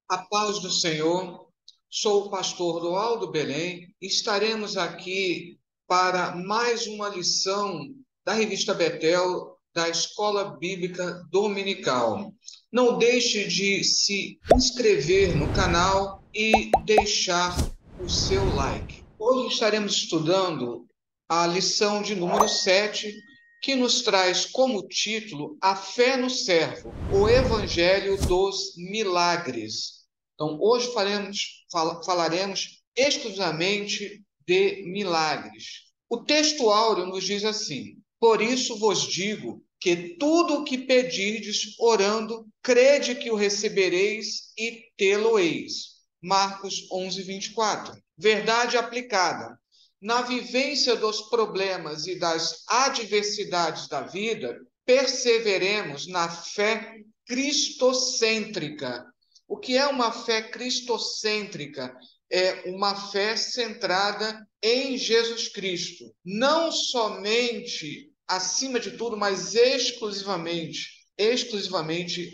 A paz do Senhor, sou o pastor Roaldo Belém e estaremos aqui para mais uma lição da revista Betel da Escola Bíblica Dominical. Não deixe de se inscrever no canal e deixar o seu like. Hoje estaremos estudando a lição de número 7, que nos traz como título A Fé no Servo, o Evangelho dos Milagres. Então, hoje falaremos exclusivamente de milagres. O texto áureo nos diz assim: Por isso vos digo que tudo o que pedirdes orando, crede que o recebereis e tê-lo-eis. Marcos 11, 24. Verdade aplicada. Na vivência dos problemas e das adversidades da vida, perseveremos na fé cristocêntrica. O que é uma fé cristocêntrica? É uma fé centrada em Jesus Cristo. Não somente, acima de tudo, mas exclusivamente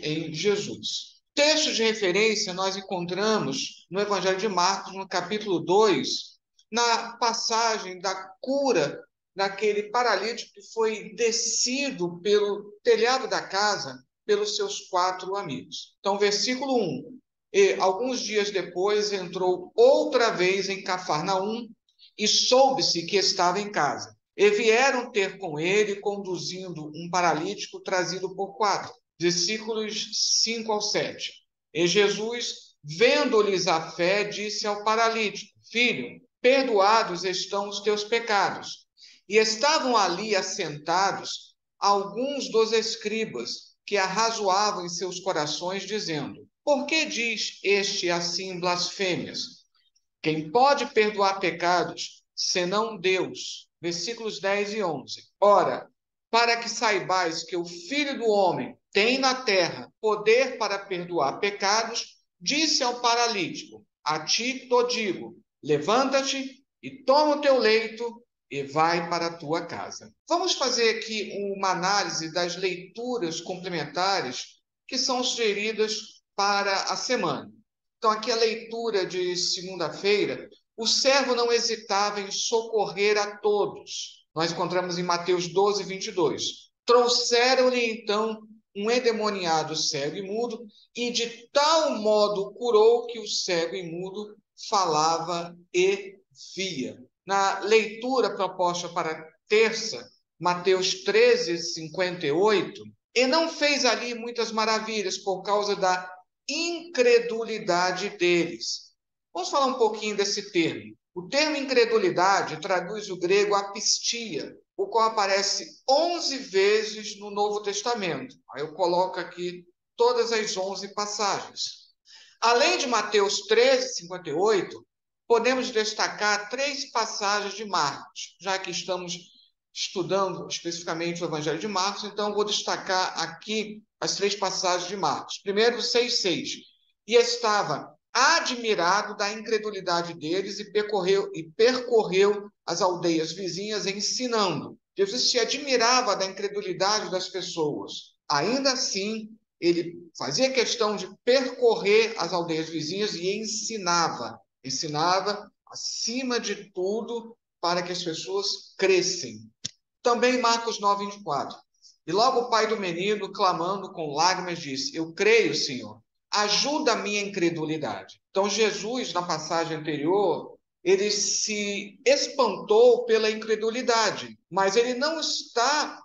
em Jesus. Texto de referência nós encontramos no Evangelho de Marcos, no capítulo 2, na passagem da cura daquele paralítico que foi descido pelo telhado da casa pelos seus 4 amigos. Então, versículo 1. E alguns dias depois entrou outra vez em Cafarnaum e soube-se que estava em casa. E vieram ter com ele, conduzindo um paralítico trazido por 4. Versículos 5 ao 7. E Jesus, vendo-lhes a fé, disse ao paralítico: Filho, perdoados estão os teus pecados. E estavam ali assentados alguns dos escribas que arrazoavam em seus corações, dizendo: Por que diz este assim blasfêmias? Quem pode perdoar pecados, senão Deus? Versículos 10 e 11. Ora, para que saibais que o Filho do Homem tem na terra poder para perdoar pecados, disse ao paralítico: A ti te digo, levanta-te e toma o teu leito e vai para a tua casa. Vamos fazer aqui uma análise das leituras complementares que são sugeridas para a semana. Então, aqui a leitura de segunda-feira: o servo não hesitava em socorrer a todos. Nós encontramos em Mateus 12, 22. Trouxeram-lhe então um endemoniado cego e mudo, e de tal modo curou que o cego e mudo falava e via. Na leitura proposta para terça, Mateus 13, 58, e não fez ali muitas maravilhas por causa da incredulidade deles. Vamos falar um pouquinho desse termo. O termo incredulidade traduz o grego apistia, o qual aparece 11 vezes no Novo Testamento. Aí eu coloco aqui todas as 11 passagens. Além de Mateus 13, 58, podemos destacar 3 passagens de Marcos, já que estamos estudando especificamente o Evangelho de Marcos, então vou destacar aqui as 3 passagens de Marcos. Primeiro, 6,6. E estava admirado da incredulidade deles e percorreu as aldeias vizinhas ensinando. Jesus se admirava da incredulidade das pessoas. Ainda assim, ele fazia questão de percorrer as aldeias vizinhas e ensinava acima de tudo para que as pessoas crescem. Também Marcos 9, 24. E logo o pai do menino, clamando com lágrimas, disse: Eu creio, Senhor, ajuda a minha incredulidade. Então Jesus, na passagem anterior, ele se espantou pela incredulidade, mas ele não está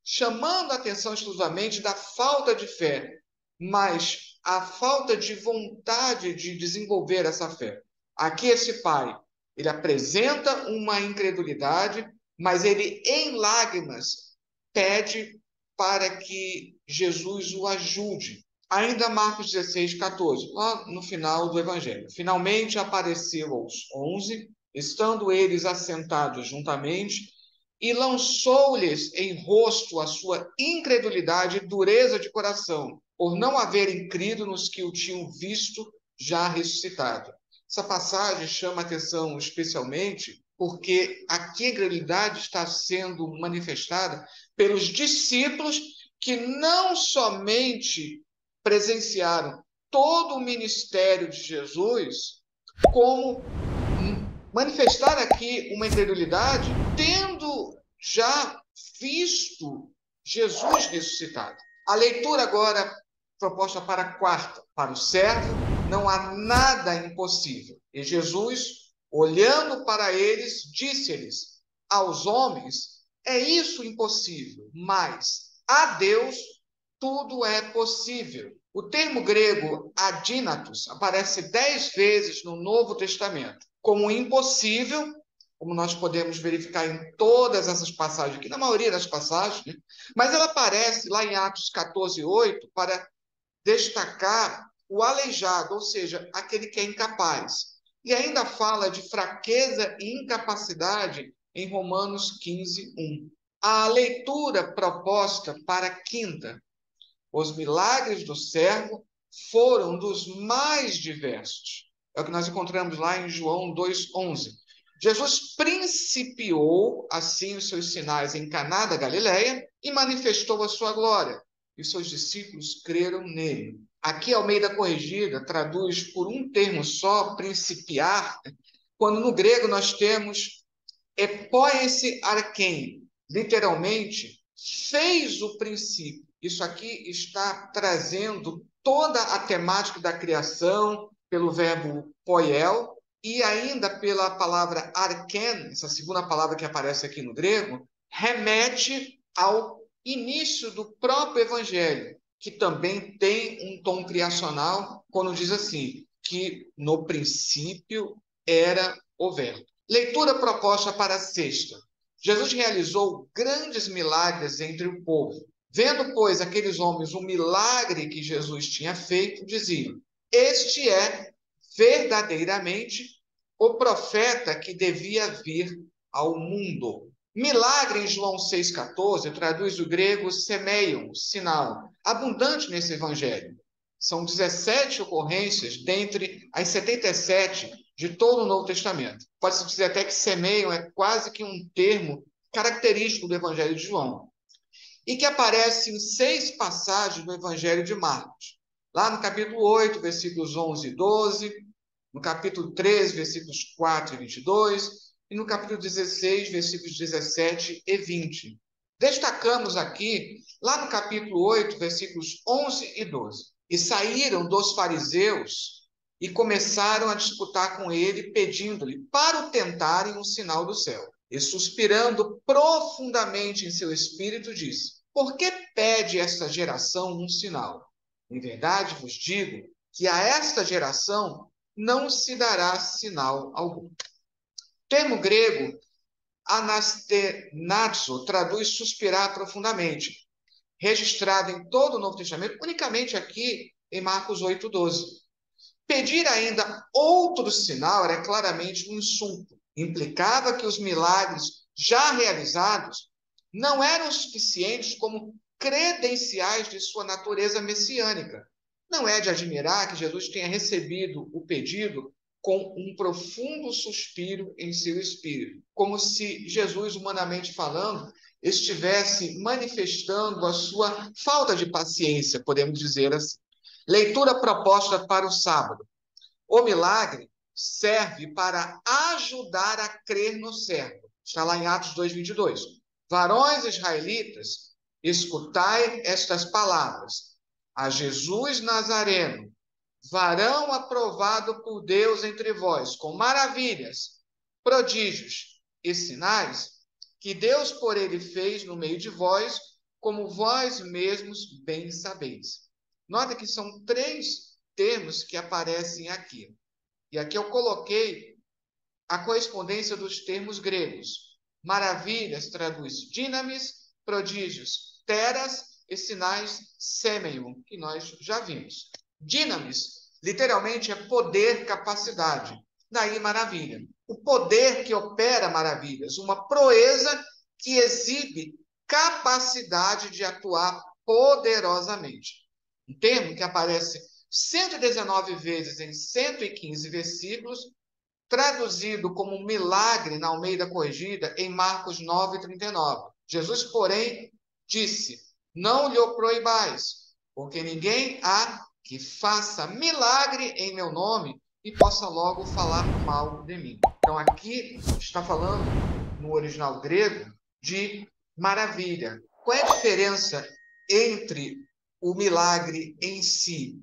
chamando a atenção exclusivamente da falta de fé, mas a falta de vontade de desenvolver essa fé. Aqui esse pai, ele apresenta uma incredulidade, mas ele, em lágrimas, pede para que Jesus o ajude. Ainda Marcos 16, 14, lá no final do Evangelho. Finalmente apareceu aos 11, estando eles assentados juntamente, e lançou-lhes em rosto a sua incredulidade e dureza de coração, por não haverem crido nos que o tinham visto já ressuscitado. Essa passagem chama atenção especialmente porque aqui a incredulidade está sendo manifestada pelos discípulos que não somente presenciaram todo o ministério de Jesus como manifestar aqui uma incredulidade, tendo já visto Jesus ressuscitado. A leitura agora proposta para a quarta. Para o servo não há nada impossível. E Jesus, olhando para eles, disse-lhes: aos homens é isso impossível, mas a Deus tudo é possível. O termo grego adínatos aparece 10 vezes no Novo Testamento como impossível, como nós podemos verificar em todas essas passagens aqui, na maioria das passagens, né? Mas ela aparece lá em Atos 14:8 para destacar o aleijado, ou seja, aquele que é incapaz. E ainda fala de fraqueza e incapacidade em Romanos 15:1. A leitura proposta para a quinta: os milagres do servo foram dos mais diversos. É o que nós encontramos lá em João 2:11. Jesus principiou assim os seus sinais em Caná da Galileia e manifestou a sua glória, e seus discípulos creram nele. Aqui, Almeida Corrigida traduz por um termo só, principiar, quando no grego nós temos epoiese arquém, literalmente, fez o princípio. Isso aqui está trazendo toda a temática da criação pelo verbo poiel e ainda pela palavra arken, essa segunda palavra que aparece aqui no grego, remete ao início do próprio evangelho, que também tem um tom criacional, quando diz assim, que no princípio era o verbo. Leitura proposta para a sexta. Jesus realizou grandes milagres entre o povo. Vendo, pois, aqueles homens o milagre que Jesus tinha feito, diziam: este é verdadeiramente o profeta que devia vir ao mundo. Milagre em João 6,14 traduz o grego semeion, sinal, abundante nesse evangelho. São 17 ocorrências dentre as 77 de todo o Novo Testamento. Pode-se dizer até que semeiam é quase que um termo característico do Evangelho de João. E que aparece em 6 passagens do Evangelho de Marcos. Lá no capítulo 8, versículos 11 e 12, no capítulo 13, versículos 4 e 22, e no capítulo 16, versículos 17 e 20. Destacamos aqui, lá no capítulo 8, versículos 11 e 12. E saíram dos fariseus e começaram a disputar com ele, pedindo-lhe para o tentarem um sinal do céu. E suspirando profundamente em seu espírito, disse: por que pede esta geração um sinal? Em verdade vos digo que a esta geração não se dará sinal algum. O termo grego anastenazo traduz suspirar profundamente, registrado em todo o Novo Testamento, unicamente aqui em Marcos 8:12. Pedir ainda outro sinal era claramente um insulto. Implicava que os milagres já realizados não eram suficientes como credenciais de sua natureza messiânica. Não é de admirar que Jesus tenha recebido o pedido com um profundo suspiro em seu espírito, como se Jesus, humanamente falando, estivesse manifestando a sua falta de paciência, podemos dizer assim. Leitura proposta para o sábado. O milagre serve para ajudar a crer no servo. Está lá em Atos 2:22. Varões israelitas, escutai estas palavras. A Jesus Nazareno, varão aprovado por Deus entre vós, com maravilhas, prodígios e sinais, que Deus por ele fez no meio de vós, como vós mesmos bem sabeis. Nota que são 3 termos que aparecem aqui. E aqui eu coloquei a correspondência dos termos gregos. Maravilhas traduz dinamis, prodígios teras e sinais semeion, que nós já vimos. Dinamis, literalmente, é poder, capacidade. Daí maravilha. O poder que opera maravilhas, uma proeza que exibe capacidade de atuar poderosamente. Um termo que aparece 119 vezes em 115 versículos, traduzido como milagre na Almeida Corrigida em Marcos 9:39. Jesus, porém, disse: não lhe proibais, porque ninguém há que faça milagre em meu nome e possa logo falar mal de mim. Então, aqui está falando, no original grego, de maravilha. Qual é a diferença entre o milagre em si?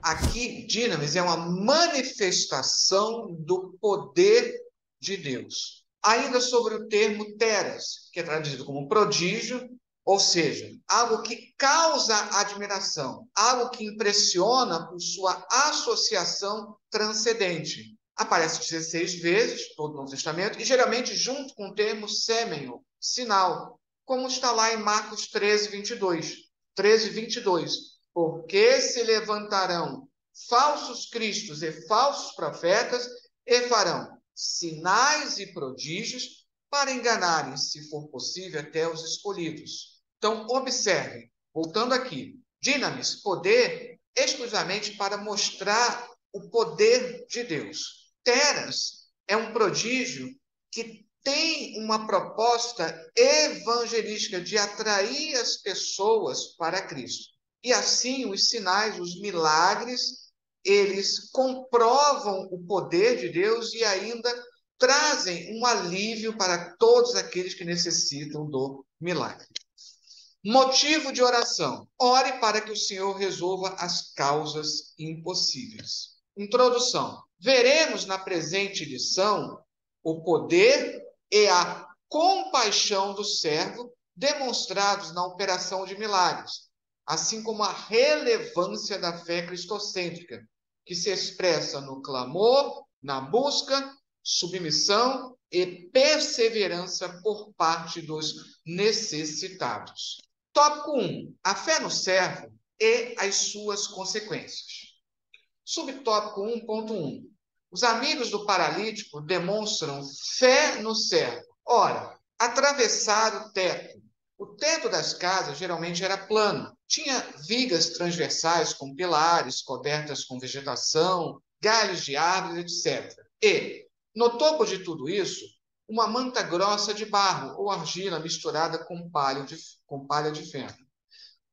Aqui, Dinamis é uma manifestação do poder de Deus. Ainda sobre o termo teras, que é traduzido como prodígio, ou seja, algo que causa admiração, algo que impressiona por sua associação transcendente. Aparece 16 vezes, todo o Novo Testamento, e geralmente junto com o termo sêmeno, sinal, como está lá em Marcos 13, 22. 13, 22. Porque se levantarão falsos cristos e falsos profetas e farão sinais e prodígios para enganarem, se for possível, até os escolhidos. Então, observe, voltando aqui, dinamis, poder exclusivamente para mostrar o poder de Deus. Teras é um prodígio que tem uma proposta evangelística de atrair as pessoas para Cristo. E assim, os sinais, os milagres, eles comprovam o poder de Deus e ainda trazem um alívio para todos aqueles que necessitam do milagre. Motivo de oração. Ore para que o Senhor resolva as causas impossíveis. Introdução. Veremos na presente lição o poder e a compaixão do servo demonstrados na operação de milagres, assim como a relevância da fé cristocêntrica, que se expressa no clamor, na busca, submissão e perseverança por parte dos necessitados. Tópico 1. A fé no servo e as suas consequências. Subtópico 1.1. Os amigos do paralítico demonstram fé no servo. Ora, atravessar o teto. O teto das casas geralmente era plano. Tinha vigas transversais com pilares, cobertas com vegetação, galhos de árvores, etc. E, no topo de tudo isso, uma manta grossa de barro ou argila misturada com palha de ferro.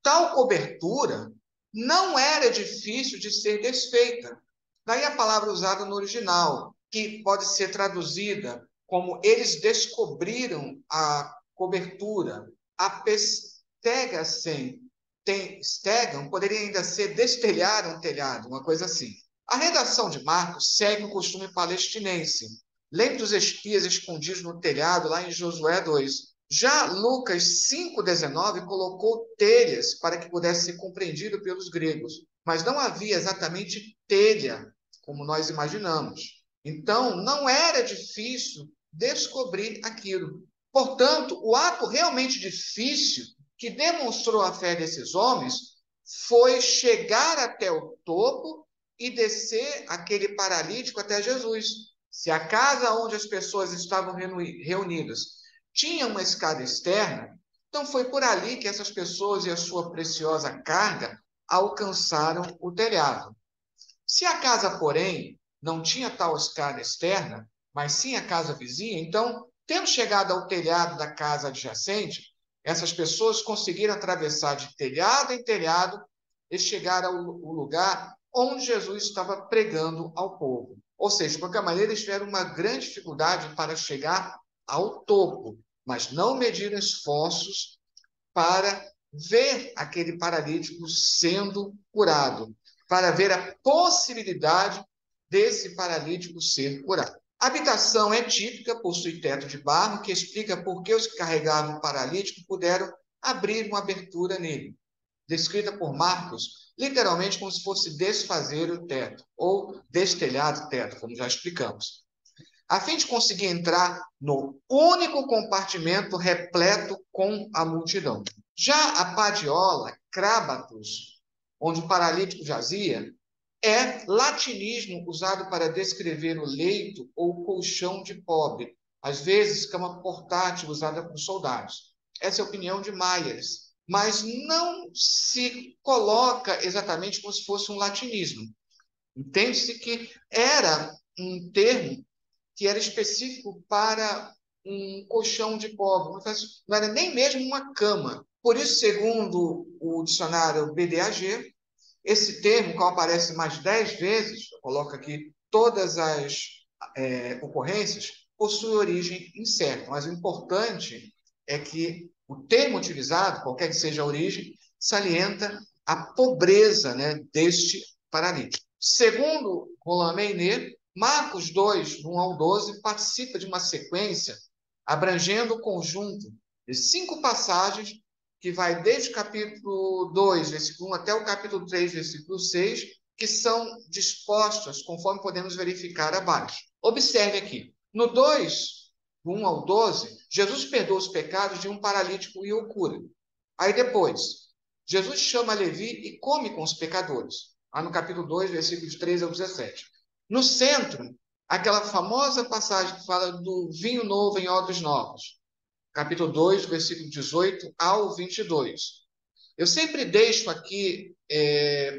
Tal cobertura não era difícil de ser desfeita. Daí a palavra usada no original, que pode ser traduzida como eles descobriram a cobertura. A pestegassem, stegam, poderia ainda ser destelhar um telhado, uma coisa assim. A redação de Marcos segue o costume palestinense. Lembre dos espias escondidos no telhado, lá em Josué 2. Já Lucas 5,19 colocou telhas para que pudesse ser compreendido pelos gregos, mas não havia exatamente telha, como nós imaginamos. Então, não era difícil descobrir aquilo. Portanto, o ato realmente difícil que demonstrou a fé desses homens foi chegar até o topo e descer aquele paralítico até Jesus. Se a casa onde as pessoas estavam reunidas tinha uma escada externa, então foi por ali que essas pessoas e a sua preciosa carga alcançaram o telhado. Se a casa, porém, não tinha tal escada externa, mas sim a casa vizinha, então, tendo chegado ao telhado da casa adjacente, essas pessoas conseguiram atravessar de telhado em telhado e chegar ao lugar onde Jesus estava pregando ao povo. Ou seja, de qualquer maneira, eles tiveram uma grande dificuldade para chegar ao topo, mas não mediram esforços para ver aquele paralítico sendo curado, para ver a possibilidade desse paralítico ser curado. A habitação é típica, possui teto de barro, que explica por que os que carregavam o paralítico puderam abrir uma abertura nele. Descrita por Marcos, literalmente como se fosse desfazer o teto, ou destelhar o teto, como já explicamos, a fim de conseguir entrar no único compartimento repleto com a multidão. Já a padiola, crábatos, onde o paralítico jazia, é latinismo usado para descrever o leito ou colchão de pobre, às vezes cama portátil usada por soldados. Essa é a opinião de Myers, mas não se coloca exatamente como se fosse um latinismo. Entende-se que era um termo que era específico para um colchão de pobre, não era nem mesmo uma cama. Por isso, segundo o dicionário BDAG, Esse termo, que aparece mais 10 vezes, eu coloco aqui todas as ocorrências, possui origem incerta. Mas o importante é que o termo utilizado, qualquer que seja a origem, salienta a pobreza, né, deste paralítico. Segundo Roland Meynet, Marcos 2, 1 ao 12, participa de uma sequência abrangendo o conjunto de 5 passagens que vai desde o capítulo 2, versículo 1, até o capítulo 3, versículo 6, que são dispostas conforme podemos verificar abaixo. Observe aqui. No 2, do 1 ao 12, Jesus perdoa os pecados de um paralítico e o cura. Aí depois, Jesus chama Levi e come com os pecadores. Lá no capítulo 2, versículos 13 ao 17. No centro, aquela famosa passagem que fala do vinho novo em odres novos. Capítulo 2, versículo 18 ao 22. Eu sempre deixo aqui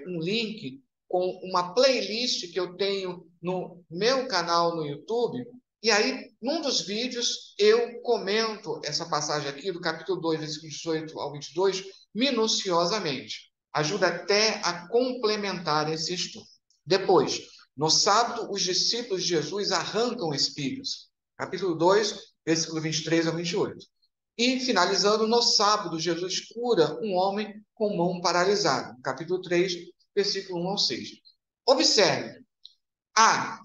um link com uma playlist que eu tenho no meu canal no YouTube. E aí, num dos vídeos, eu comento essa passagem aqui do capítulo 2, versículo 18 ao 22, minuciosamente. Ajuda até a complementar esse estudo. Depois, no sábado, os discípulos de Jesus arrancam espinhos. Capítulo 2, versículo 23 ao 28. E, finalizando, no sábado, Jesus cura um homem com mão paralisada. Capítulo 3, versículo 1 ao 6. Observe.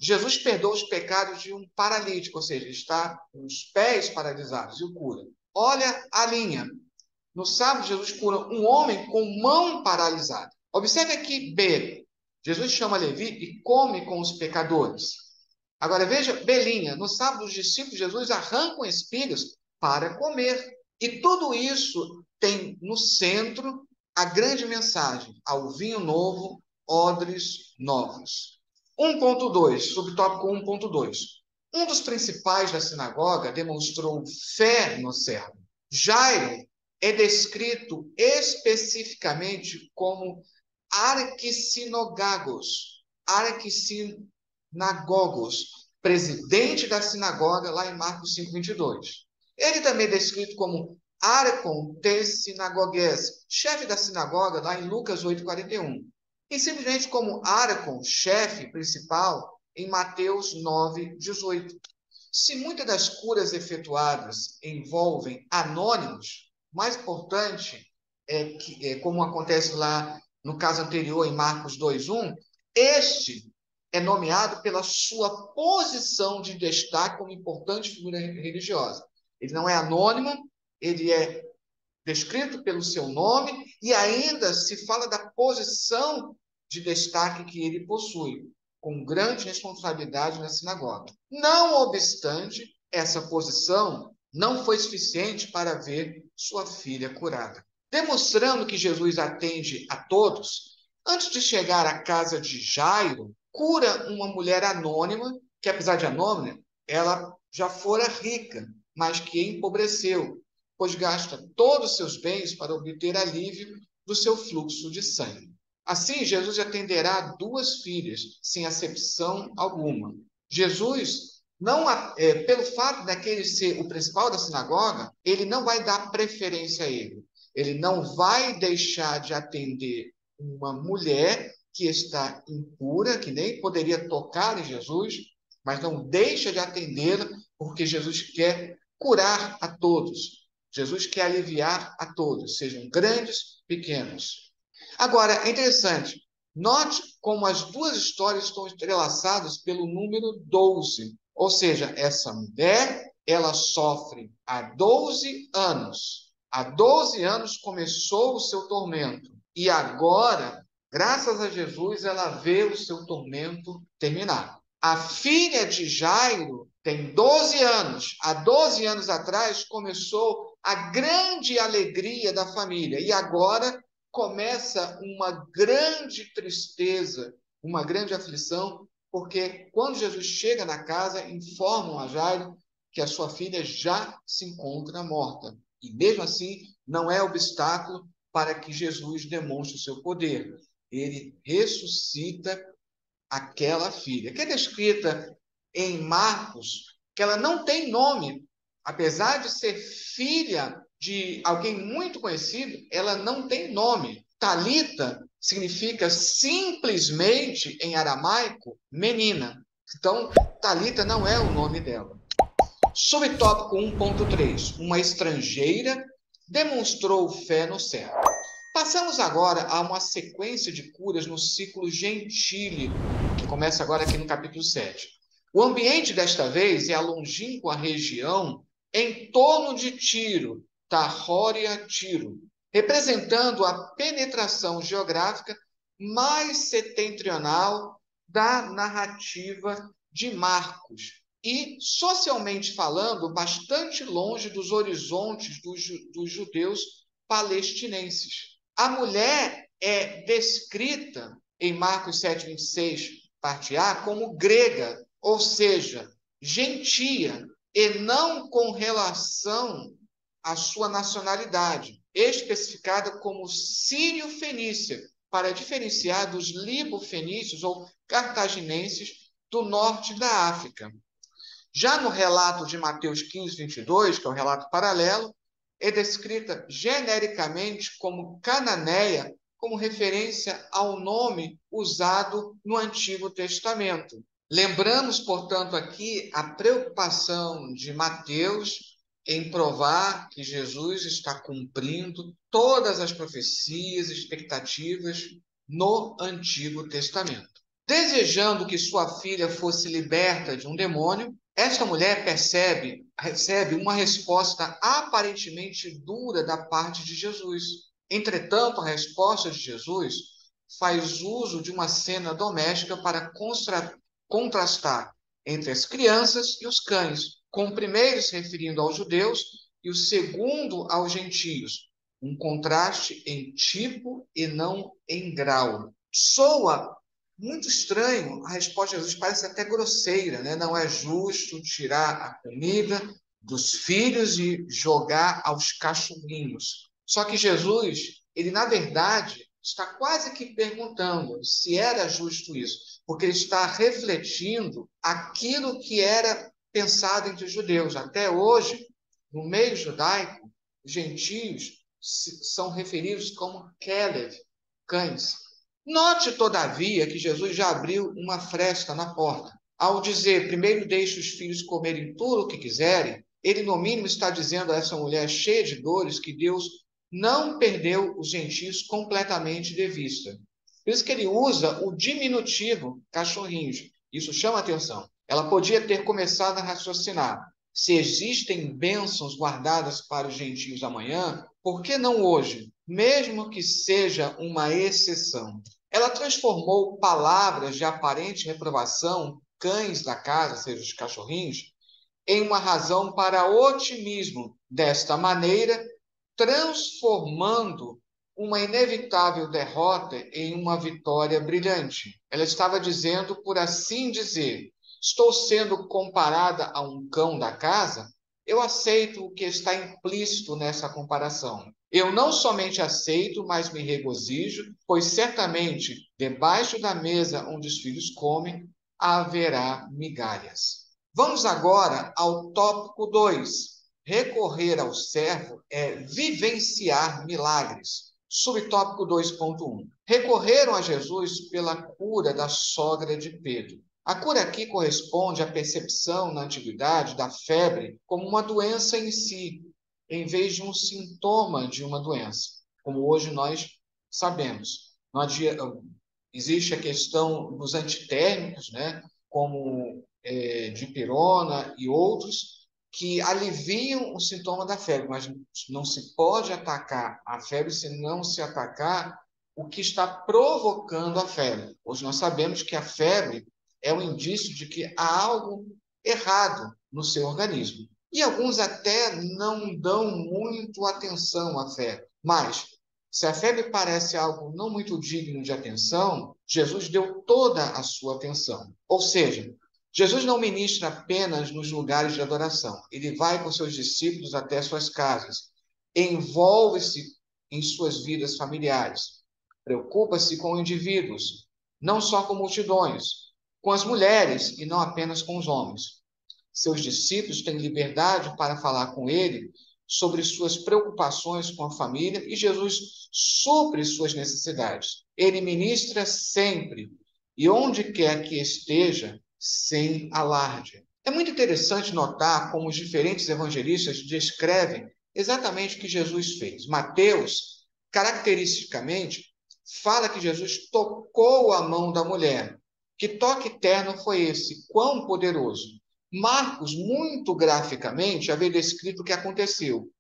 Jesus perdoa os pecados de um paralítico, ou seja, está com os pés paralisados e o cura. Olha a linha. No sábado, Jesus cura um homem com mão paralisada. Observe aqui B. Jesus chama Levi e come com os pecadores. Agora veja, Belinha, no sábado os discípulos de Jesus arrancam espigas para comer. E tudo isso tem no centro a grande mensagem, ao vinho novo, odres novos. 1.2, subtópico 1.2. Um dos principais da sinagoga demonstrou fé no servo. Jairo é descrito especificamente como arquissinogagos, presidente da sinagoga, lá em Marcos 5:22. Ele também é descrito como arcon tes sinagogues, chefe da sinagoga, lá em Lucas 8:41. E simplesmente como arcon, chefe principal, em Mateus 9:18. Se muitas das curas efetuadas envolvem anônimos, mais importante é que, como acontece lá no caso anterior, em Marcos 2:1, este é nomeado pela sua posição de destaque como importante figura religiosa. Ele não é anônimo, ele é descrito pelo seu nome e ainda se fala da posição de destaque que ele possui, com grande responsabilidade na sinagoga. Não obstante, essa posição não foi suficiente para ver sua filha curada. Demonstrando que Jesus atende a todos, antes de chegar à casa de Jairo, cura uma mulher anônima, que apesar de anônima, ela já fora rica, mas que empobreceu, pois gasta todos os seus bens para obter alívio do seu fluxo de sangue. Assim, Jesus atenderá 2 filhas, sem acepção alguma. Jesus, não, pelo fato daquele ser o principal da sinagoga, ele não vai dar preferência a ele. Ele não vai deixar de atender uma mulher que está impura, que nem poderia tocar em Jesus, mas não deixa de atendê-la, porque Jesus quer curar a todos. Jesus quer aliviar a todos, sejam grandes, pequenos. Agora, é interessante, note como as duas histórias estão entrelaçadas pelo número 12. Ou seja, essa mulher, ela sofre há 12 anos. Há 12 anos começou o seu tormento. E agora, graças a Jesus, ela vê o seu tormento terminar. A filha de Jairo tem 12 anos. Há 12 anos atrás começou a grande alegria da família. E agora começa uma grande tristeza, uma grande aflição, porque quando Jesus chega na casa, informam a Jairo que a sua filha já se encontra morta. E mesmo assim, não é obstáculo para que Jesus demonstre o seu poder. Ele ressuscita aquela filha, que é descrita em Marcos, que ela não tem nome, apesar de ser filha de alguém muito conhecido, ela não tem nome. Talita significa simplesmente, em aramaico, menina. Então, Talita não é o nome dela. Subtópico 1.3. Uma estrangeira demonstrou fé no servo. Passamos agora a uma sequência de curas no ciclo gentílico, que começa agora aqui no capítulo 7. O ambiente desta vez é a longínqua região em torno de Tiro, Tahória Tiro, representando a penetração geográfica mais setentrional da narrativa de Marcos e, socialmente falando, bastante longe dos horizontes dos judeus palestinenses. A mulher é descrita em Marcos 7:26, parte A, como grega, ou seja, gentia, e não com relação à sua nacionalidade, especificada como sírio-fenícia, para diferenciar dos libo-fenícios ou cartaginenses do norte da África. Já no relato de Mateus 15:22, que é o relato paralelo, é descrita genericamente como cananeia, como referência ao nome usado no Antigo Testamento. Lembramos, portanto, aqui a preocupação de Mateus em provar que Jesus está cumprindo todas as profecias e expectativas no Antigo Testamento. Desejando que sua filha fosse liberta de um demônio, esta mulher recebe uma resposta aparentemente dura da parte de Jesus. Entretanto, a resposta de Jesus faz uso de uma cena doméstica para contrastar entre as crianças e os cães, com o primeiro se referindo aos judeus e o segundo aos gentios. Um contraste em tipo e não em grau. Soa muito estranho, a resposta de Jesus parece até grosseira, né? Não é justo tirar a comida dos filhos e jogar aos cachorrinhos. Só que Jesus, ele na verdade está quase que perguntando se era justo isso, porque ele está refletindo aquilo que era pensado entre os judeus. Até hoje, no meio judaico, os gentios são referidos como Kelev, cães. Note, todavia, que Jesus já abriu uma fresta na porta. Ao dizer, primeiro deixe os filhos comerem tudo o que quiserem, ele, no mínimo, está dizendo a essa mulher cheia de dores que Deus não perdeu os gentios completamente de vista. Por isso que ele usa o diminutivo cachorrinhos. Isso chama atenção. Ela podia ter começado a raciocinar. Se existem bênçãos guardadas para os gentios amanhã, por que não hoje? Mesmo que seja uma exceção. Ela transformou palavras de aparente reprovação, cães da casa, seja os cachorrinhos, em uma razão para otimismo. Desta maneira, transformando uma inevitável derrota em uma vitória brilhante. Ela estava dizendo, por assim dizer, estou sendo comparada a um cão da casa, eu aceito o que está implícito nessa comparação. Eu não somente aceito, mas me regozijo, pois certamente debaixo da mesa onde os filhos comem haverá migalhas. Vamos agora ao tópico 2. Recorrer ao servo é vivenciar milagres. Subtópico 2.1. Recorreram a Jesus pela cura da sogra de Pedro. A cura aqui corresponde à percepção na antiguidade da febre como uma doença em si, em vez de um sintoma de uma doença, como hoje nós sabemos. Não adianta, existe a questão dos antitérmicos, né, como dipirona e outros, que aliviam o sintoma da febre, mas não se pode atacar a febre se não se atacar o que está provocando a febre. Hoje nós sabemos que a febre é um indício de que há algo errado no seu organismo. E alguns até não dão muito atenção à febre. Mas, se a febre parece algo não muito digno de atenção, Jesus deu toda a sua atenção. Ou seja, Jesus não ministra apenas nos lugares de adoração. Ele vai com seus discípulos até suas casas, envolve-se em suas vidas familiares, preocupa-se com indivíduos, não só com multidões, com as mulheres e não apenas com os homens. Seus discípulos têm liberdade para falar com ele sobre suas preocupações com a família e Jesus supre suas necessidades. Ele ministra sempre e onde quer que esteja, sem alarde. É muito interessante notar como os diferentes evangelistas descrevem exatamente o que Jesus fez. Mateus, caracteristicamente, fala que Jesus tocou a mão da mulher. Que toque terno foi esse? Quão poderoso! Marcos, muito graficamente, havia descrito o que aconteceu.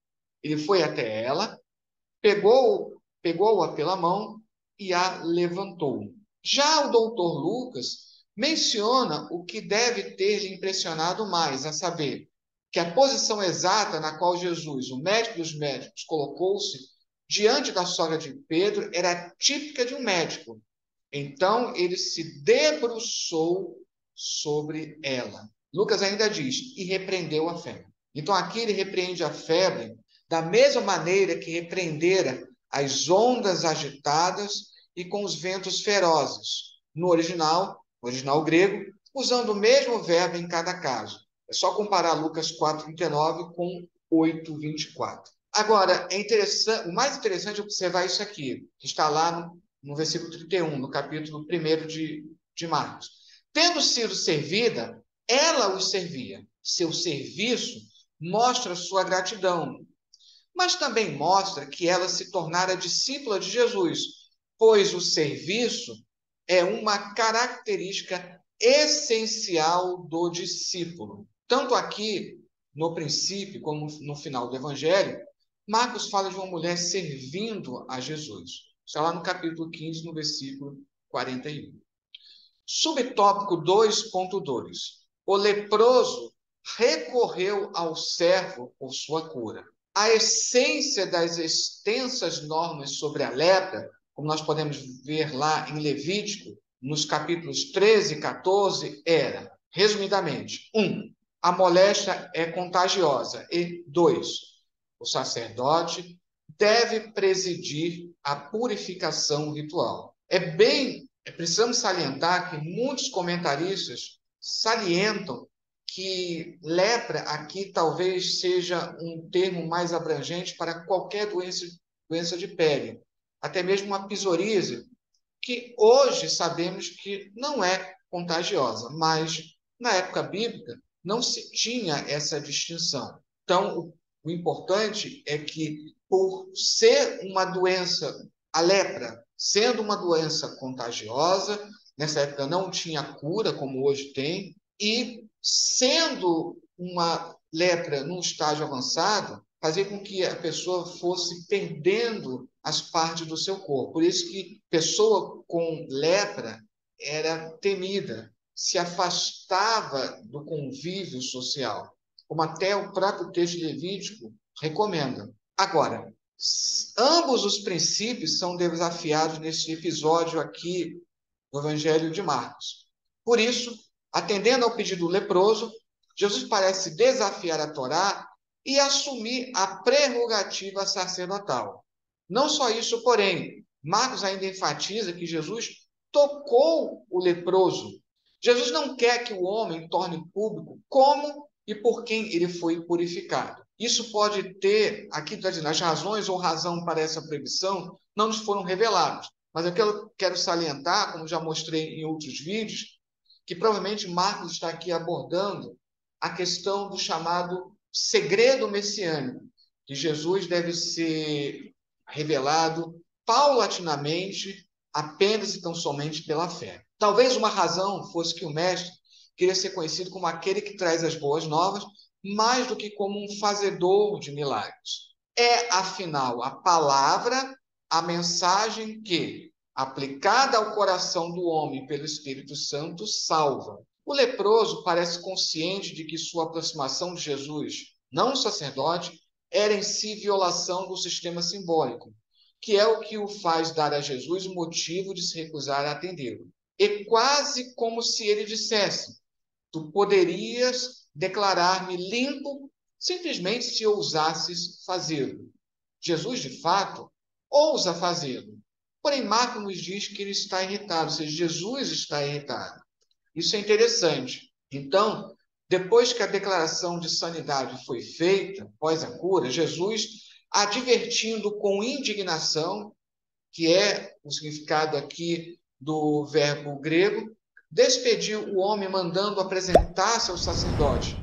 Ele foi até ela, pegou-a pela mão e a levantou. Já o doutor Lucas menciona o que deve ter lhe impressionado mais, a saber, que a posição exata na qual Jesus, o médico dos médicos, colocou-se diante da sogra de Pedro era típica de um médico. Então ele se debruçou sobre ela. Lucas ainda diz, e repreendeu a febre. Então aqui ele repreende a febre da mesma maneira que repreendera as ondas agitadas e com os ventos ferozes. No original grego, usando o mesmo verbo em cada caso. É só comparar Lucas 4:39 com 8:24. Agora, o mais interessante é observar isso aqui, que está lá no versículo 31, no capítulo 1 de Marcos. Tendo sido servida, ela os servia. Seu serviço mostra sua gratidão, mas também mostra que ela se tornara discípula de Jesus, pois o serviço é uma característica essencial do discípulo. Tanto aqui, no princípio, como no final do Evangelho, Marcos fala de uma mulher servindo a Jesus. Está lá no capítulo 15, no versículo 41. Subtópico 2.2. O leproso recorreu ao servo por sua cura. A essência das extensas normas sobre a lepra, como nós podemos ver lá em Levítico, nos capítulos 13 e 14, era, resumidamente, 1. A moléstia é contagiosa. E 2. O sacerdote deve presidir a purificação ritual. Precisamos salientar que muitos comentaristas salientam que lepra aqui talvez seja um termo mais abrangente para qualquer doença de pele, até mesmo uma psoríase, que hoje sabemos que não é contagiosa, mas na época bíblica não se tinha essa distinção. Então, o importante é que, por ser uma doença, a lepra, sendo uma doença contagiosa, nessa época não tinha cura, como hoje tem, e sendo uma lepra num estágio avançado, fazia com que a pessoa fosse perdendo as partes do seu corpo. Por isso que pessoa com lepra era temida, se afastava do convívio social, como até o próprio texto levítico recomenda. Agora, ambos os princípios são desafiados nesse episódio aqui do Evangelho de Marcos. Por isso, atendendo ao pedido do leproso, Jesus parece desafiar a Torá e assumir a prerrogativa sacerdotal. Não só isso, porém, Marcos ainda enfatiza que Jesus tocou o leproso. Jesus não quer que o homem torne público como e por quem ele foi purificado. Isso pode ter, aqui está dizendo, as razões ou razão para essa proibição não nos foram reveladas. Mas eu quero salientar, como já mostrei em outros vídeos, que provavelmente Marcos está aqui abordando a questão do chamado segredo messiânico, que Jesus deve ser revelado paulatinamente, apenas e tão somente pela fé. Talvez uma razão fosse que o mestre queria ser conhecido como aquele que traz as boas novas, mais do que como um fazedor de milagres. É, afinal, a palavra, a mensagem que, aplicada ao coração do homem pelo Espírito Santo, salva. O leproso parece consciente de que sua aproximação de Jesus, não o sacerdote, era em si violação do sistema simbólico, que é o que o faz dar a Jesus o motivo de se recusar a atendê-lo. E quase como se ele dissesse: tu poderias declarar-me limpo simplesmente se ousasses fazê-lo. Jesus, de fato, ousa fazê-lo. Porém, Marcos nos diz que ele está irritado, ou seja, Jesus está irritado. Isso é interessante. Então, Depois que a declaração de sanidade foi feita, após a cura, Jesus, advertindo com indignação, que é o significado aqui do verbo grego, despediu o homem mandando apresentar-se ao sacerdote,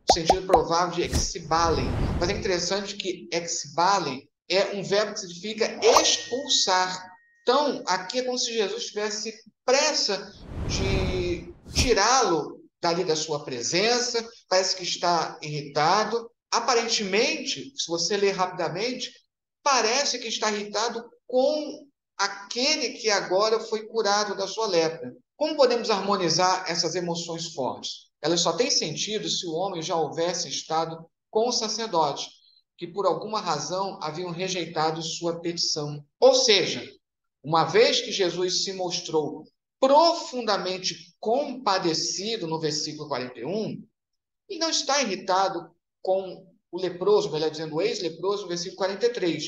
no sentido provável de exibalen. Mas é interessante que exibalen é um verbo que significa expulsar. Então, aqui é como se Jesus tivesse pressa de tirá-lo dali da sua presença, parece que está irritado. Aparentemente, se você ler rapidamente, parece que está irritado com aquele que agora foi curado da sua lepra. Como podemos harmonizar essas emoções fortes? Elas só têm sentido se o homem já houvesse estado com o sacerdote, que por alguma razão haviam rejeitado sua petição. Ou seja, uma vez que Jesus se mostrou profundamente compadecido no versículo 41, e não está irritado com o leproso, melhor dizendo, o ex-leproso, no versículo 43,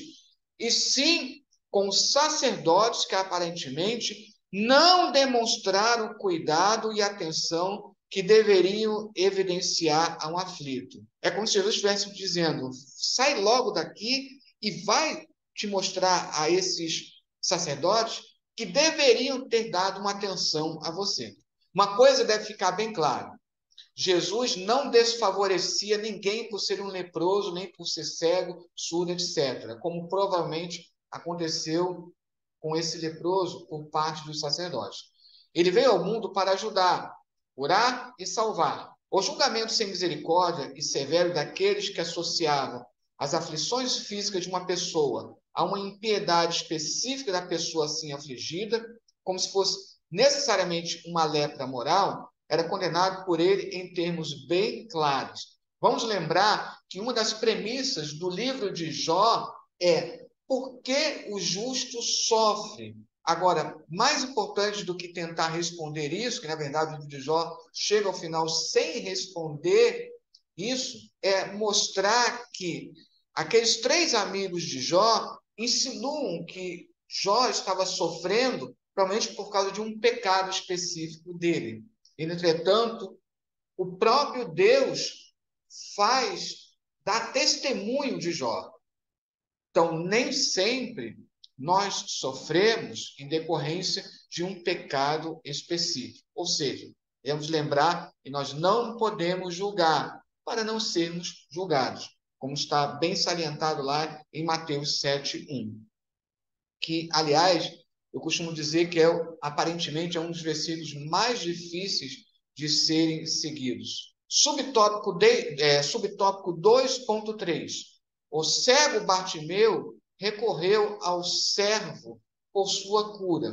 e sim com os sacerdotes que aparentemente não demonstraram o cuidado e atenção que deveriam evidenciar a um aflito. É como se Jesus estivesse dizendo: sai logo daqui e vai te mostrar a esses sacerdotes que deveriam ter dado uma atenção a você. Uma coisa deve ficar bem clara: Jesus não desfavorecia ninguém por ser um leproso, nem por ser cego, surdo, etc., como provavelmente aconteceu com esse leproso por parte dos sacerdotes. Ele veio ao mundo para ajudar, curar e salvar. O julgamento sem misericórdia e severo daqueles que associavam as aflições físicas de uma pessoa a uma impiedade específica da pessoa assim afligida, como se fosse necessariamente uma lepra moral, era condenado por ele em termos bem claros. Vamos lembrar que uma das premissas do livro de Jó é: por que o justo sofre? Agora, mais importante do que tentar responder isso, que na verdade o livro de Jó chega ao final sem responder isso, é mostrar que aqueles três amigos de Jó insinuam que Jó estava sofrendo, provavelmente por causa de um pecado específico dele. Entretanto, o próprio Deus dá testemunho de Jó. Então, nem sempre nós sofremos em decorrência de um pecado específico. Ou seja, devemos lembrar que nós não podemos julgar para não sermos julgados, como está bem salientado lá em Mateus 7:1. Que, aliás, eu costumo dizer que aparentemente é um dos versículos mais difíceis de serem seguidos. Subtópico 2.3. O cego Bartimeu recorreu ao servo por sua cura.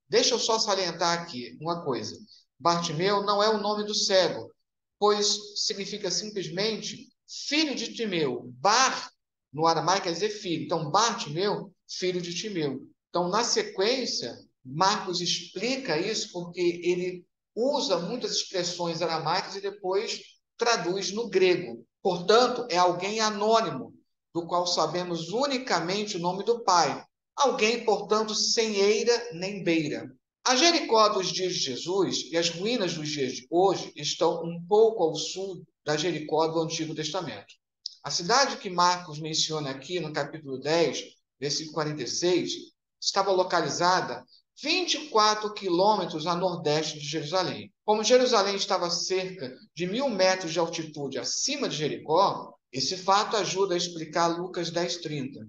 Deixa eu só salientar aqui uma coisa. Bartimeu não é o nome do cego, pois significa simplesmente filho de Timeu. Bar, no aramaico, quer dizer filho. Então, Bartimeu, filho de Timeu. Então, na sequência, Marcos explica isso porque ele usa muitas expressões aramaicas e depois traduz no grego. Portanto, é alguém anônimo, do qual sabemos unicamente o nome do pai. Alguém, portanto, sem eira nem beira. A Jericó dos dias de Jesus e as ruínas dos dias de hoje estão um pouco ao sul da Jericó do Antigo Testamento. A cidade que Marcos menciona aqui no capítulo 10, versículo 46, estava localizada 24 quilômetros a nordeste de Jerusalém. Como Jerusalém estava a cerca de 1.000 metros de altitude acima de Jericó, esse fato ajuda a explicar Lucas 10:30.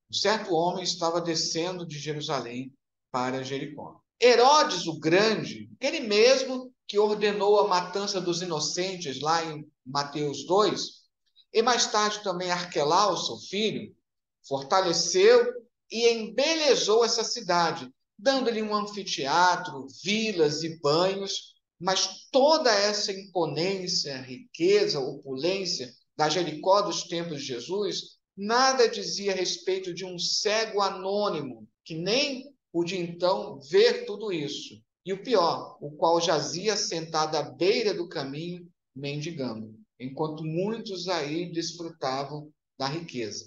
Um certo homem estava descendo de Jerusalém para Jericó. Herodes o Grande, aquele mesmo que ordenou a matança dos inocentes lá em Mateus 2, e mais tarde também Arquelau, seu filho, fortaleceu e embelezou essa cidade, dando-lhe um anfiteatro, vilas e banhos, mas toda essa imponência, riqueza, opulência da Jericó dos tempos de Jesus nada dizia a respeito de um cego anônimo, que nem podia então ver tudo isso. E o pior, o qual jazia sentado à beira do caminho, mendigando, enquanto muitos aí desfrutavam da riqueza.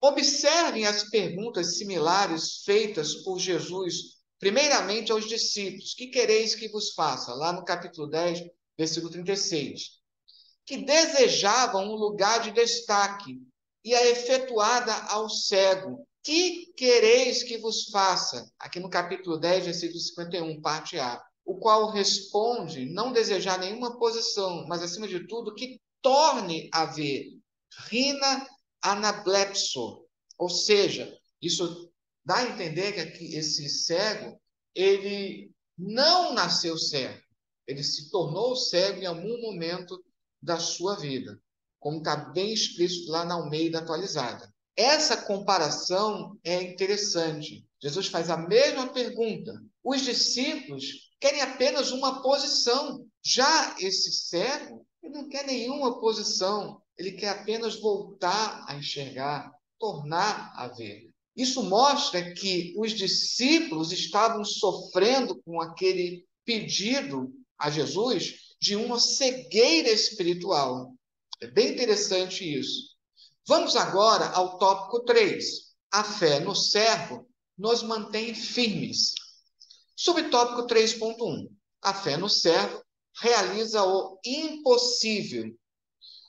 Observem as perguntas similares feitas por Jesus, primeiramente aos discípulos: que quereis que vos faça? Lá no capítulo 10, versículo 36. que desejavam um lugar de destaque, e a efetuada ao cego. Que quereis que vos faça? Aqui no capítulo 10, versículo 51, parte A. O qual responde não desejar nenhuma posição, mas, acima de tudo, que torne a ver. Rina anablepso. Ou seja, isso dá a entender que aqui, esse cego, ele não nasceu cego. Ele se tornou cego em algum momento da sua vida, como está bem explícito lá na Almeida atualizada. Essa comparação é interessante. Jesus faz a mesma pergunta. Os discípulos querem apenas uma posição. Já esse cego, ele não quer nenhuma posição. Ele quer apenas voltar a enxergar, tornar a ver. Isso mostra que os discípulos estavam sofrendo com aquele pedido a Jesus de uma cegueira espiritual. É bem interessante isso. Vamos agora ao tópico 3. A fé no servo nos mantém firmes. Subtópico 3.1. A fé no servo realiza o impossível.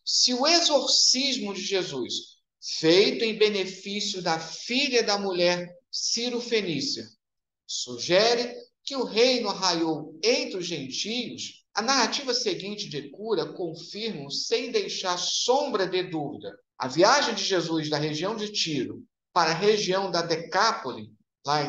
Se o exorcismo de Jesus, feito em benefício da filha da mulher Ciro-Fenícia, sugere que o reino arraiou entre os gentios, a narrativa seguinte de cura confirma, sem deixar sombra de dúvida, a viagem de Jesus da região de Tiro para a região da Decápole, lá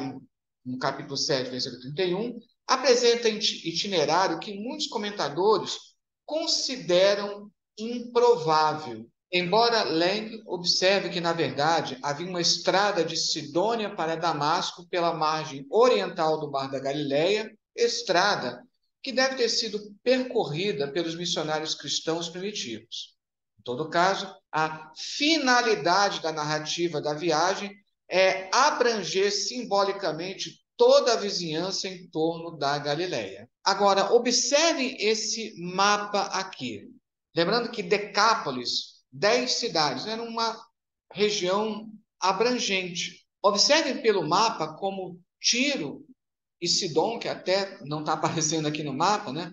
no capítulo 7, versículo 31, apresenta itinerário que muitos comentadores consideram improvável. Embora Lang observe que, na verdade, havia uma estrada de Sidônia para Damasco pela margem oriental do Mar da Galileia, estrada que deve ter sido percorrida pelos missionários cristãos primitivos. Em todo caso, a finalidade da narrativa da viagem é abranger simbolicamente toda a vizinhança em torno da Galileia. Agora, observem esse mapa aqui. Lembrando que Decápolis, 10 cidades, era uma região abrangente. Observem pelo mapa como Tiro e Sidom, que até não está aparecendo aqui no mapa, né,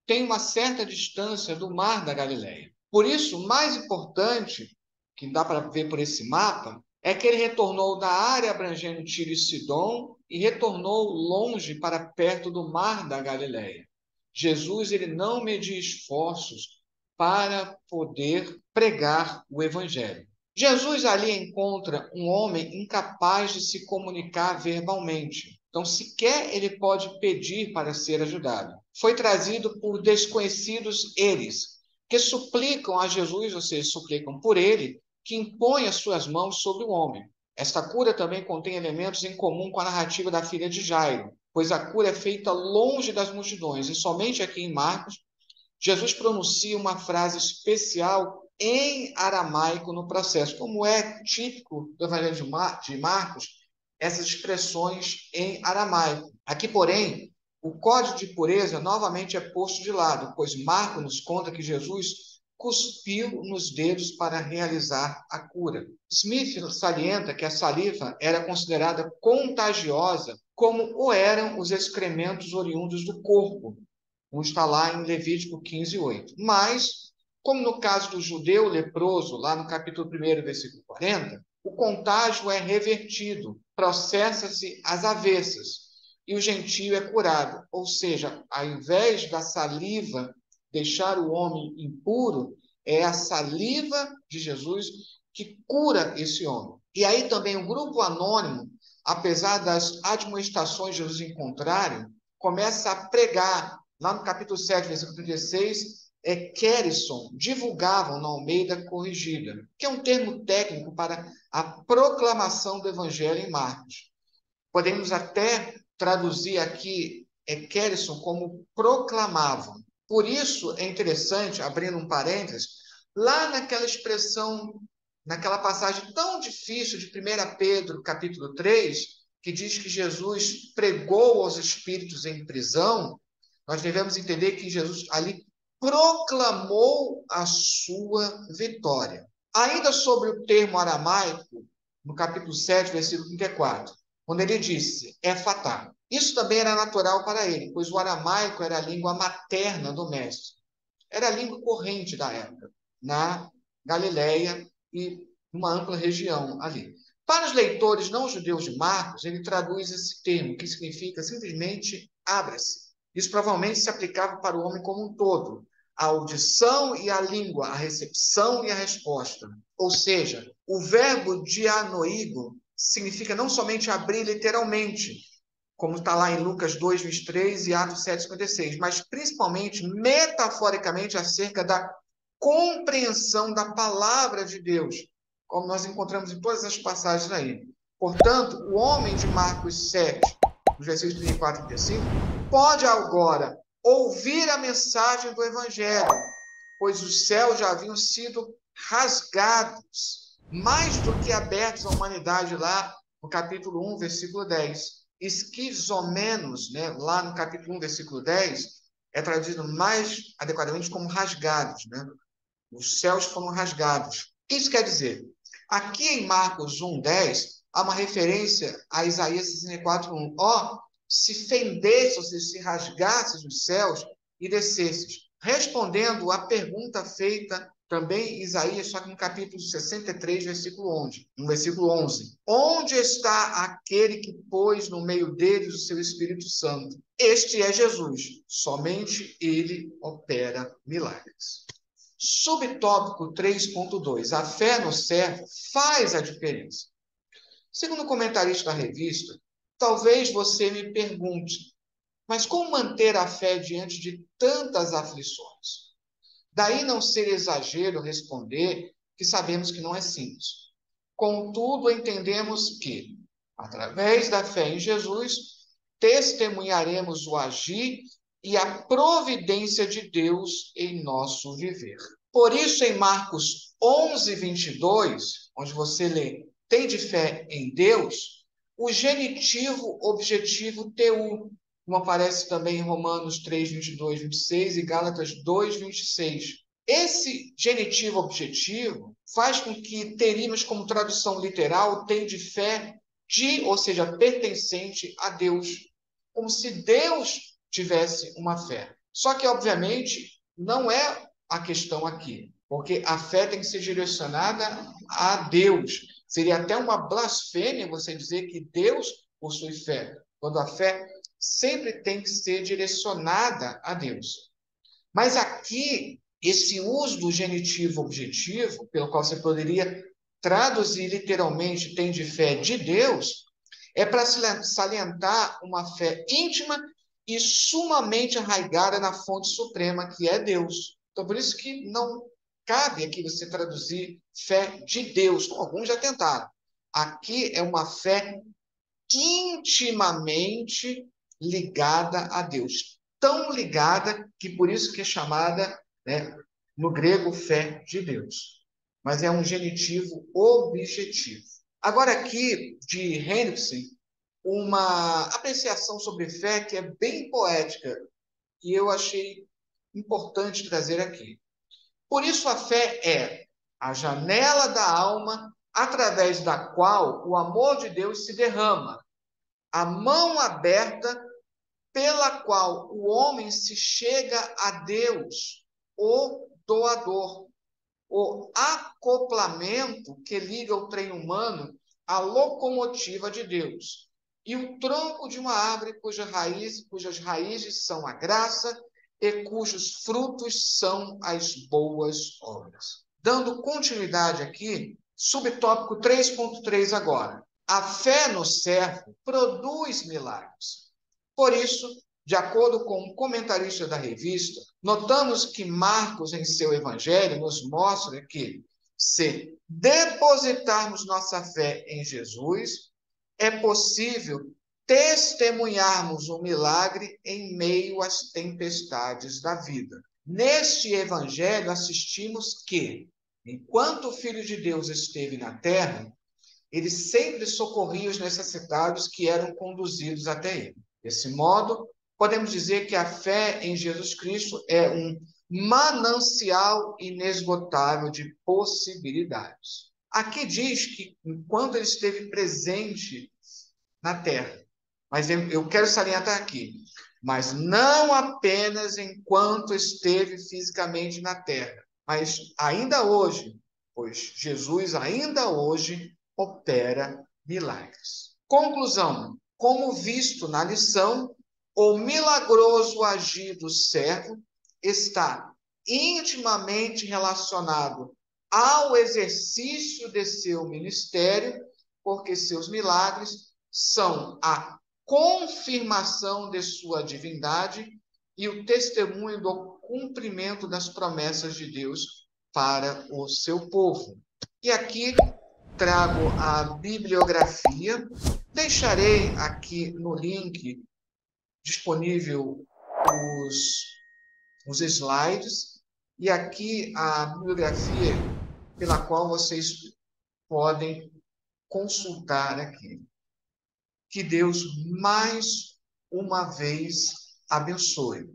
tem uma certa distância do Mar da Galileia. Por isso, o mais importante, que dá para ver por esse mapa, é que ele retornou da área abrangendo Tiro e Sidom e retornou longe para perto do Mar da Galileia. Jesus, ele não media esforços para poder pregar o evangelho. Jesus ali encontra um homem incapaz de se comunicar verbalmente. Então, sequer ele pode pedir para ser ajudado. Foi trazido por desconhecidos eles, que suplicam a Jesus, ou seja, suplicam por ele, que impõe as suas mãos sobre o homem. Esta cura também contém elementos em comum com a narrativa da filha de Jairo, pois a cura é feita longe das multidões, e somente aqui em Marcos, Jesus pronuncia uma frase especial em aramaico no processo, como é típico do Evangelho de Marcos, essas expressões em aramaico. Aqui, porém, o código de pureza novamente é posto de lado, pois Marcos nos conta que Jesus cuspiu nos dedos para realizar a cura. Smith salienta que a saliva era considerada contagiosa, como o eram os excrementos oriundos do corpo, como está lá em Levítico 15:8. Mas, como no caso do judeu leproso, lá no capítulo 1, versículo 40, o contágio é revertido, processa-se às avessas, e o gentio é curado. Ou seja, ao invés da saliva deixar o homem impuro, é a saliva de Jesus que cura esse homem. E aí também o grupo anônimo, apesar das admoestações de Jesus em contrário, começa a pregar. Lá no capítulo 7, versículo 36, Querison, divulgavam na Almeida Corrigida, que é um termo técnico para a proclamação do Evangelho em Marcos. Podemos até traduzir aqui Querison como proclamavam. Por isso é interessante, abrindo um parênteses, lá naquela expressão, naquela passagem tão difícil de 1 Pedro, capítulo 3, que diz que Jesus pregou aos espíritos em prisão, nós devemos entender que Jesus ali proclamou a sua vitória. Ainda sobre o termo aramaico, no capítulo 7, versículo 34, quando ele disse, Efatá. Isso também era natural para ele, pois o aramaico era a língua materna do mestre. era a língua corrente da época, na Galileia e numa ampla região ali. Para os leitores não judeus de Marcos, ele traduz esse termo, que significa simplesmente abra-se. Isso provavelmente se aplicava para o homem como um todo. A audição e a língua, a recepção e a resposta. Ou seja, o verbo dianoigo significa não somente abrir literalmente, como está lá em Lucas 2, 23 e Atos 7, 56, mas principalmente, metaforicamente, acerca da compreensão da palavra de Deus, como nós encontramos em todas as passagens aí. Portanto, o homem de Marcos 7, nos versículos 34 e 35, pode agora ouvir a mensagem do Evangelho, pois os céus já haviam sido rasgados, mais do que abertos à humanidade lá no capítulo 1, versículo 10. Esquizomenos, né, lá no capítulo 1, versículo 10, é traduzido mais adequadamente como rasgados, né? Os céus foram rasgados. O que isso quer dizer? Aqui em Marcos 1:10, há uma referência a Isaías 64:1. Ó, se fendesse, ou seja, se rasgasses os céus e descesses. Respondendo à pergunta feita também em Isaías, só que no capítulo 63, versículo 11. No versículo 11. Onde está aquele que pôs no meio deles o seu Espírito Santo? Este é Jesus. Somente ele opera milagres. Subtópico 3.2. A fé no servo faz a diferença. Segundo o comentarista da revista, talvez você me pergunte, mas como manter a fé diante de tantas aflições? Daí não ser exagero responder que sabemos que não é simples. Contudo, entendemos que, através da fé em Jesus, testemunharemos o agir e a providência de Deus em nosso viver. Por isso, em Marcos 11, 22, onde você lê, tem de fé em Deus, o genitivo objetivo teu, como aparece também em Romanos 3, 22, 26 e Gálatas 2, 26. Esse genitivo objetivo faz com que teríamos como tradução literal tem de fé de, ou seja, pertencente a Deus, como se Deus tivesse uma fé. Só que, obviamente, não é a questão aqui, porque a fé tem que ser direcionada a Deus. Seria até uma blasfêmia você dizer que Deus possui fé, quando a fé sempre tem que ser direcionada a Deus. Mas aqui, esse uso do genitivo objetivo, pelo qual você poderia traduzir literalmente tem de fé de Deus, é para salientar uma fé íntima e sumamente arraigada na fonte suprema, que é Deus. Então, por isso que não cabe aqui você traduzir fé de Deus, como alguns já tentaram. Aqui é uma fé intimamente ligada a Deus. Tão ligada que por isso que é chamada, né, no grego, fé de Deus. Mas é um genitivo objetivo. Agora aqui, de Hendrickson, uma apreciação sobre fé que é bem poética e eu achei importante trazer aqui. Por isso a fé é a janela da alma através da qual o amor de Deus se derrama, a mão aberta pela qual o homem se chega a Deus, o doador, o acoplamento que liga o trem humano à locomotiva de Deus, e o tronco de uma árvore cujas raízes são a graça e cujos frutos são as boas obras. Dando continuidade aqui, subtópico 3.3 agora. A fé no servo produz milagres. Por isso, de acordo com um comentarista da revista, notamos que Marcos, em seu evangelho, nos mostra que, se depositarmos nossa fé em Jesus, é possível testemunharmos o milagre em meio às tempestades da vida. Neste evangelho, assistimos que, enquanto o Filho de Deus esteve na terra, ele sempre socorria os necessitados que eram conduzidos até ele. Desse modo, podemos dizer que a fé em Jesus Cristo é um manancial inesgotável de possibilidades. Aqui diz que, enquanto ele esteve presente na terra, mas eu quero salientar aqui, mas não apenas enquanto esteve fisicamente na terra, mas ainda hoje, pois Jesus ainda hoje opera milagres. Conclusão: como visto na lição, o milagroso agir do servo está intimamente relacionado ao exercício de seu ministério, porque seus milagres são a confirmação de sua divindade e o testemunho do cumprimento das promessas de Deus para o seu povo. E aqui trago a bibliografia, deixarei aqui no link disponível os slides, e aqui a bibliografia pela qual vocês podem consultar aqui. Que Deus mais uma vez abençoe.